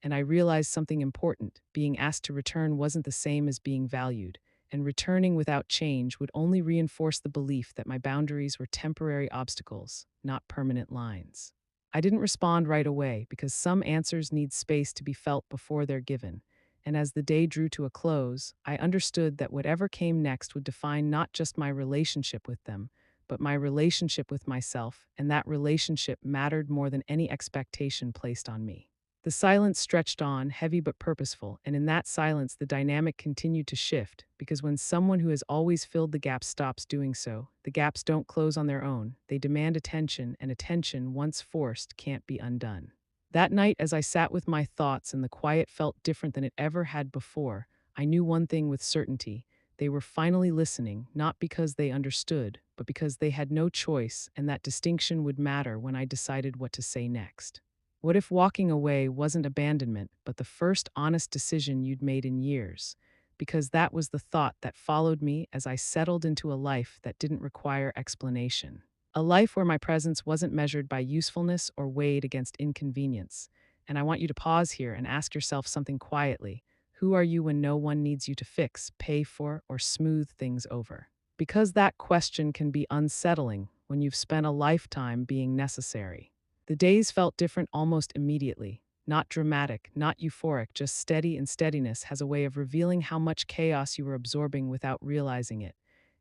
And I realized something important: being asked to return wasn't the same as being valued, and returning without change would only reinforce the belief that my boundaries were temporary obstacles, not permanent lines. I didn't respond right away because some answers need space to be felt before they're given, and as the day drew to a close, I understood that whatever came next would define not just my relationship with them, but my relationship with myself, and that relationship mattered more than any expectation placed on me. The silence stretched on, heavy but purposeful, and in that silence the dynamic continued to shift, because when someone who has always filled the gaps stops doing so, the gaps don't close on their own, they demand attention, and attention, once forced, can't be undone. That night, as I sat with my thoughts and the quiet felt different than it ever had before, I knew one thing with certainty. They were finally listening, not because they understood, but because they had no choice, and that distinction would matter when I decided what to say next. What if walking away wasn't abandonment, but the first honest decision you'd made in years? Because that was the thought that followed me as I settled into a life that didn't require explanation. A life where my presence wasn't measured by usefulness or weighed against inconvenience. And I want you to pause here and ask yourself something quietly. Who are you when no one needs you to fix, pay for, or smooth things over? Because that question can be unsettling when you've spent a lifetime being necessary. The days felt different almost immediately. Not dramatic, not euphoric, just steady, and steadiness has a way of revealing how much chaos you were absorbing without realizing it.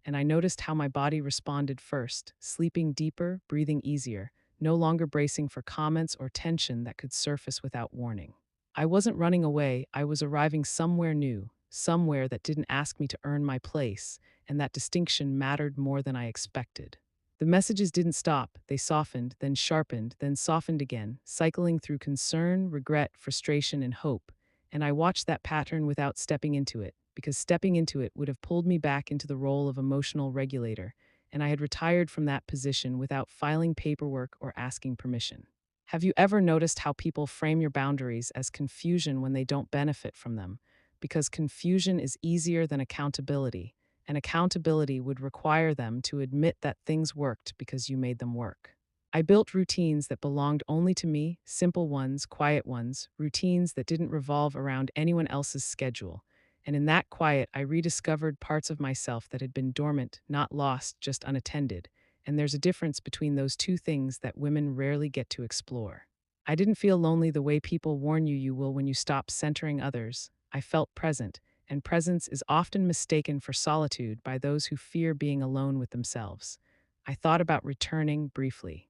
And I noticed how my body responded first, sleeping deeper, breathing easier, no longer bracing for comments or tension that could surface without warning. I wasn't running away, I was arriving somewhere new, somewhere that didn't ask me to earn my place, and that distinction mattered more than I expected. The messages didn't stop, they softened, then sharpened, then softened again, cycling through concern, regret, frustration, and hope. And I watched that pattern without stepping into it, because stepping into it would have pulled me back into the role of emotional regulator, and I had retired from that position without filing paperwork or asking permission. Have you ever noticed how people frame your boundaries as confusion when they don't benefit from them? Because confusion is easier than accountability, and accountability would require them to admit that things worked because you made them work. I built routines that belonged only to me, simple ones, quiet ones, routines that didn't revolve around anyone else's schedule. And in that quiet, I rediscovered parts of myself that had been dormant, not lost, just unattended. And there's a difference between those two things that women rarely get to explore. I didn't feel lonely the way people warn you you will when you stop centering others. I felt present, and presence is often mistaken for solitude by those who fear being alone with themselves. I thought about returning briefly.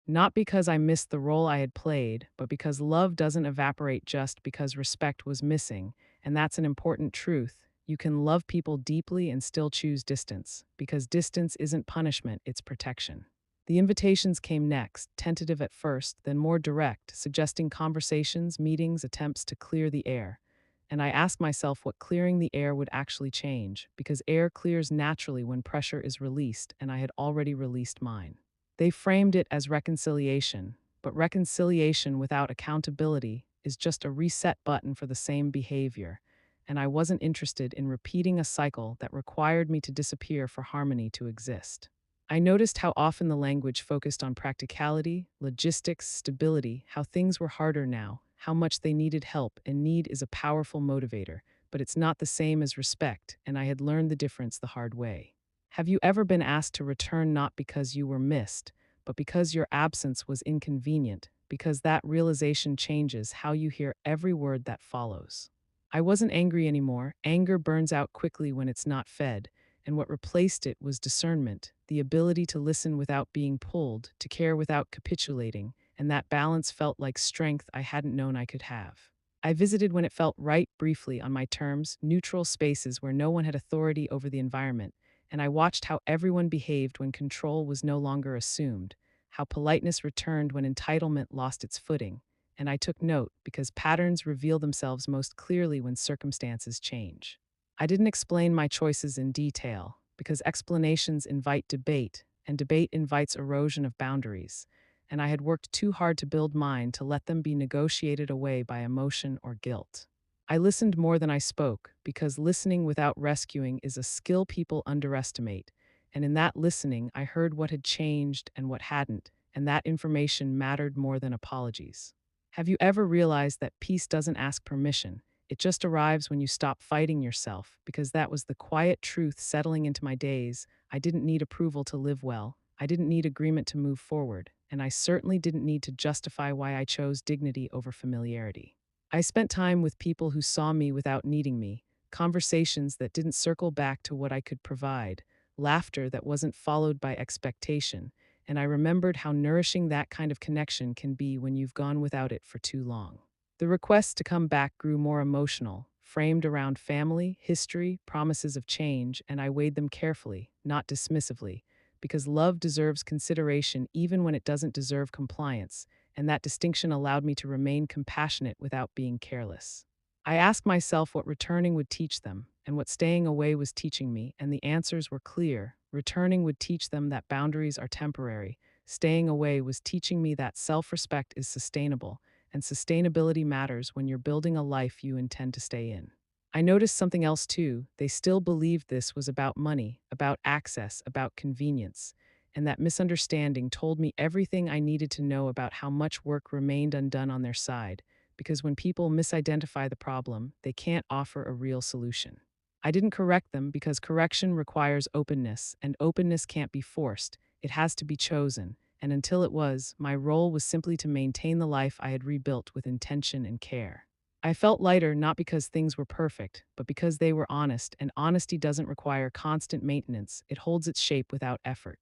Not because I missed the role I had played, but because love doesn't evaporate just because respect was missing, and that's an important truth. You can love people deeply and still choose distance, because distance isn't punishment, it's protection. The invitations came next, tentative at first, then more direct, suggesting conversations, meetings, attempts to clear the air. And I asked myself what clearing the air would actually change, because air clears naturally when pressure is released, and I had already released mine. They framed it as reconciliation, but reconciliation without accountability is just a reset button for the same behavior, and I wasn't interested in repeating a cycle that required me to disappear for harmony to exist. I noticed how often the language focused on practicality, logistics, stability, how things were harder now, how much they needed help, and need is a powerful motivator, but it's not the same as respect, and I had learned the difference the hard way. Have you ever been asked to return not because you were missed, but because your absence was inconvenient, because that realization changes how you hear every word that follows? I wasn't angry anymore. Anger burns out quickly when it's not fed, and what replaced it was discernment, the ability to listen without being pulled, to care without capitulating, and that balance felt like strength I hadn't known I could have. I visited when it felt right, briefly, on my terms, neutral spaces where no one had authority over the environment, and I watched how everyone behaved when control was no longer assumed, how politeness returned when entitlement lost its footing, and I took note because patterns reveal themselves most clearly when circumstances change. I didn't explain my choices in detail, because explanations invite debate, and debate invites erosion of boundaries, and I had worked too hard to build mine to let them be negotiated away by emotion or guilt. I listened more than I spoke, because listening without rescuing is a skill people underestimate, and in that listening I heard what had changed and what hadn't, and that information mattered more than apologies. Have you ever realized that peace doesn't ask permission? It just arrives when you stop fighting yourself, because that was the quiet truth settling into my days. I didn't need approval to live well. I didn't need agreement to move forward, and I certainly didn't need to justify why I chose dignity over familiarity. I spent time with people who saw me without needing me, conversations that didn't circle back to what I could provide, laughter that wasn't followed by expectation, and I remembered how nourishing that kind of connection can be when you've gone without it for too long. The request to come back grew more emotional, framed around family, history, promises of change, and I weighed them carefully, not dismissively, because love deserves consideration even when it doesn't deserve compliance, and that distinction allowed me to remain compassionate without being careless. I asked myself what returning would teach them, and what staying away was teaching me, and the answers were clear. Returning would teach them that boundaries are temporary. Staying away was teaching me that self respect is sustainable, and sustainability matters when you're building a life you intend to stay in. I noticed something else too. They still believed this was about money, about access, about convenience. And that misunderstanding told me everything I needed to know about how much work remained undone on their side, because when people misidentify the problem, they can't offer a real solution. I didn't correct them because correction requires openness, and openness can't be forced, it has to be chosen. And until it was, my role was simply to maintain the life I had rebuilt with intention and care. I felt lighter not because things were perfect, but because they were honest, and honesty doesn't require constant maintenance, it holds its shape without effort.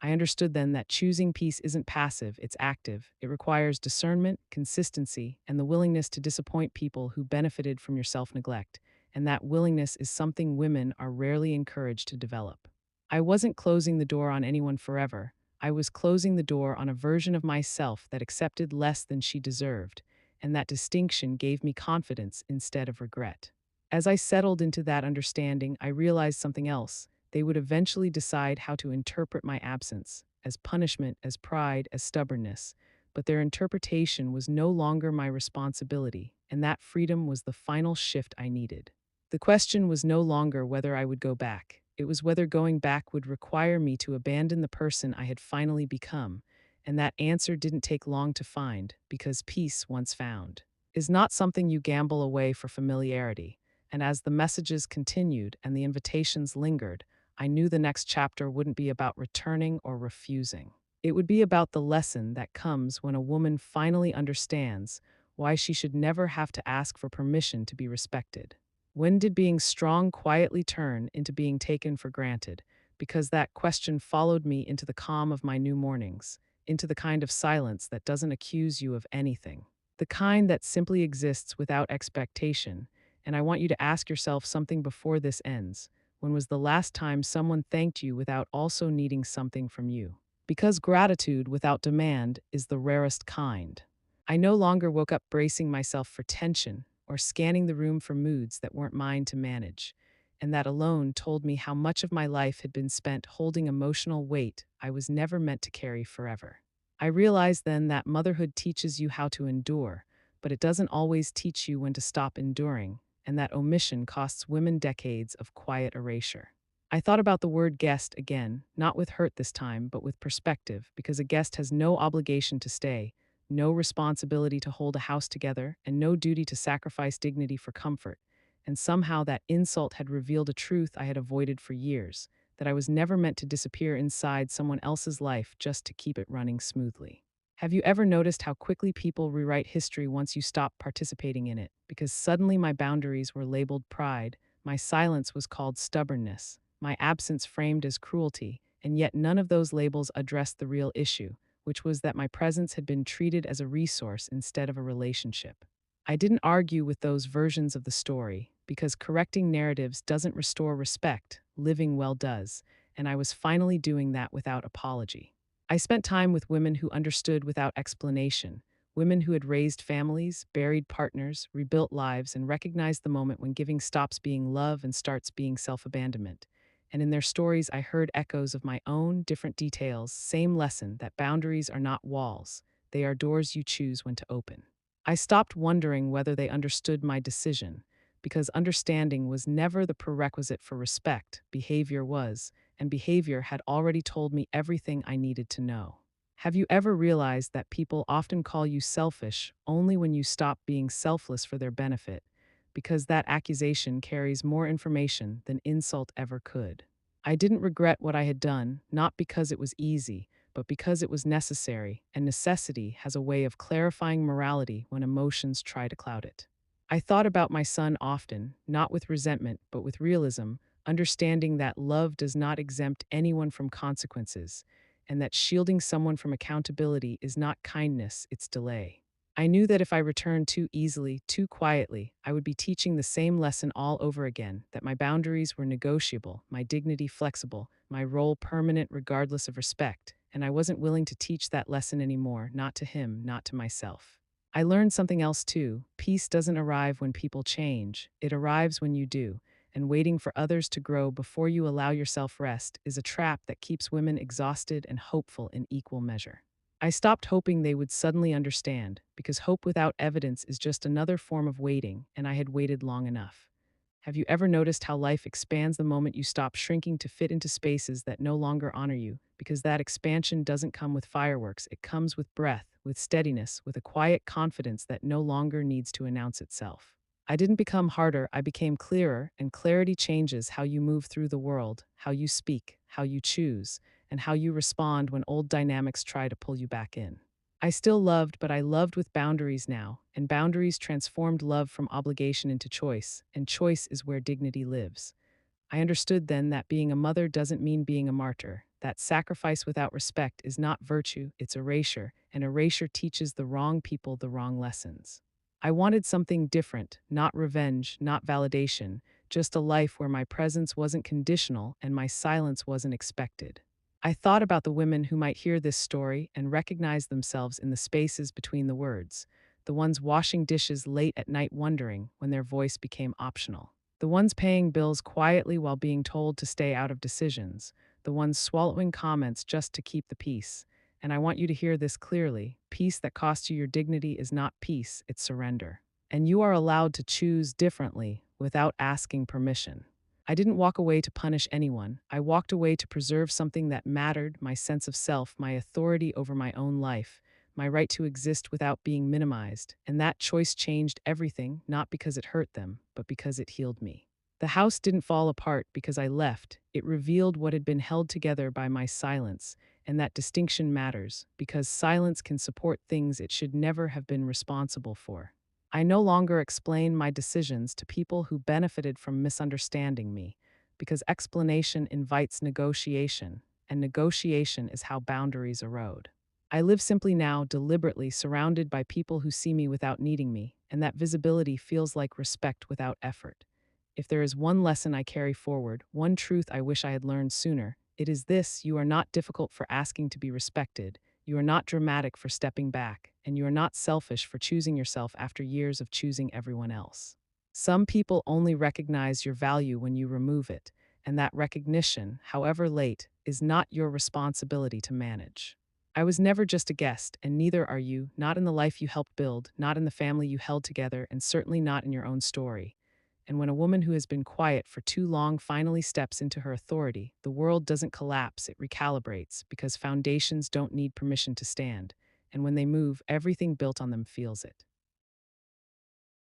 I understood then that choosing peace isn't passive, it's active. It requires discernment, consistency, and the willingness to disappoint people who benefited from your self neglect. And that willingness is something women are rarely encouraged to develop. I wasn't closing the door on anyone forever. I was closing the door on a version of myself that accepted less than she deserved, and that distinction gave me confidence instead of regret. As I settled into that understanding, I realized something else. They would eventually decide how to interpret my absence, as punishment, as pride, as stubbornness. But their interpretation was no longer my responsibility, and that freedom was the final shift I needed. The question was no longer whether I would go back. It was whether going back would require me to abandon the person I had finally become, and that answer didn't take long to find, because peace, once found, is not something you gamble away for familiarity. And as the messages continued and the invitations lingered, I knew the next chapter wouldn't be about returning or refusing. It would be about the lesson that comes when a woman finally understands why she should never have to ask for permission to be respected. When did being strong quietly turn into being taken for granted? Because that question followed me into the calm of my new mornings, into the kind of silence that doesn't accuse you of anything, the kind that simply exists without expectation. And I want you to ask yourself something before this ends. When was the last time someone thanked you without also needing something from you? Because gratitude without demand is the rarest kind. I no longer woke up bracing myself for tension or scanning the room for moods that weren't mine to manage. And that alone told me how much of my life had been spent holding emotional weight I was never meant to carry forever. I realized then that motherhood teaches you how to endure, but it doesn't always teach you when to stop enduring, and that omission costs women decades of quiet erasure. I thought about the word guest again, not with hurt this time, but with perspective, because a guest has no obligation to stay, no responsibility to hold a house together, and no duty to sacrifice dignity for comfort. And somehow that insult had revealed a truth I had avoided for years, that I was never meant to disappear inside someone else's life just to keep it running smoothly. Have you ever noticed how quickly people rewrite history once you stop participating in it? Because suddenly my boundaries were labeled pride, my silence was called stubbornness, my absence framed as cruelty, and yet none of those labels addressed the real issue, which was that my presence had been treated as a resource instead of a relationship. I didn't argue with those versions of the story, because correcting narratives doesn't restore respect, living well does, and I was finally doing that without apology. I spent time with women who understood without explanation, women who had raised families, buried partners, rebuilt lives, and recognized the moment when giving stops being love and starts being self-abandonment. And in their stories, I heard echoes of my own, different details, same lesson that boundaries are not walls, they are doors you choose when to open. I stopped wondering whether they understood my decision, because understanding was never the prerequisite for respect, behavior was, and behavior had already told me everything I needed to know. Have you ever realized that people often call you selfish only when you stop being selfless for their benefit? Because that accusation carries more information than insult ever could. I didn't regret what I had done, not because it was easy, but because it was necessary, and necessity has a way of clarifying morality when emotions try to cloud it. I thought about my son often, not with resentment, but with realism, understanding that love does not exempt anyone from consequences, and that shielding someone from accountability is not kindness, it's delay. I knew that if I returned too easily, too quietly, I would be teaching the same lesson all over again, that my boundaries were negotiable, my dignity flexible, my role permanent regardless of respect, and I wasn't willing to teach that lesson anymore, not to him, not to myself. I learned something else too. Peace doesn't arrive when people change, it arrives when you do, and waiting for others to grow before you allow yourself rest is a trap that keeps women exhausted and hopeful in equal measure. I stopped hoping they would suddenly understand, because hope without evidence is just another form of waiting, and I had waited long enough. Have you ever noticed how life expands the moment you stop shrinking to fit into spaces that no longer honor you? Because that expansion doesn't come with fireworks, it comes with breath, with steadiness, with a quiet confidence that no longer needs to announce itself. I didn't become harder, I became clearer, and clarity changes how you move through the world, how you speak, how you choose, and how you respond when old dynamics try to pull you back in. I still loved, but I loved with boundaries now, and boundaries transformed love from obligation into choice, and choice is where dignity lives. I understood then that being a mother doesn't mean being a martyr, that sacrifice without respect is not virtue, it's erasure, and erasure teaches the wrong people the wrong lessons. I wanted something different, not revenge, not validation, just a life where my presence wasn't conditional and my silence wasn't expected. I thought about the women who might hear this story and recognize themselves in the spaces between the words, the ones washing dishes late at night wondering when their voice became optional, the ones paying bills quietly while being told to stay out of decisions, the ones swallowing comments just to keep the peace. And I want you to hear this clearly: peace that costs you your dignity is not peace, it's surrender. And you are allowed to choose differently without asking permission. I didn't walk away to punish anyone. I walked away to preserve something that mattered: my sense of self, my authority over my own life, my right to exist without being minimized. And that choice changed everything, not because it hurt them, but because it healed me. The house didn't fall apart because I left. It revealed what had been held together by my silence. And that distinction matters, because silence can support things it should never have been responsible for. I no longer explain my decisions to people who benefited from misunderstanding me, because explanation invites negotiation, and negotiation is how boundaries erode. I live simply now, deliberately, surrounded by people who see me without needing me, and that visibility feels like respect without effort. If there is one lesson I carry forward, one truth I wish I had learned sooner, it is this: you are not difficult for asking to be respected. You are not dramatic for stepping back, and you are not selfish for choosing yourself after years of choosing everyone else. Some people only recognize your value when you remove it, and that recognition, however late, is not your responsibility to manage. I was never just a guest, and neither are you, not in the life you helped build, not in the family you held together, and certainly not in your own story. And when a woman who has been quiet for too long finally steps into her authority, the world doesn't collapse, it recalibrates, because foundations don't need permission to stand. And when they move, everything built on them feels it.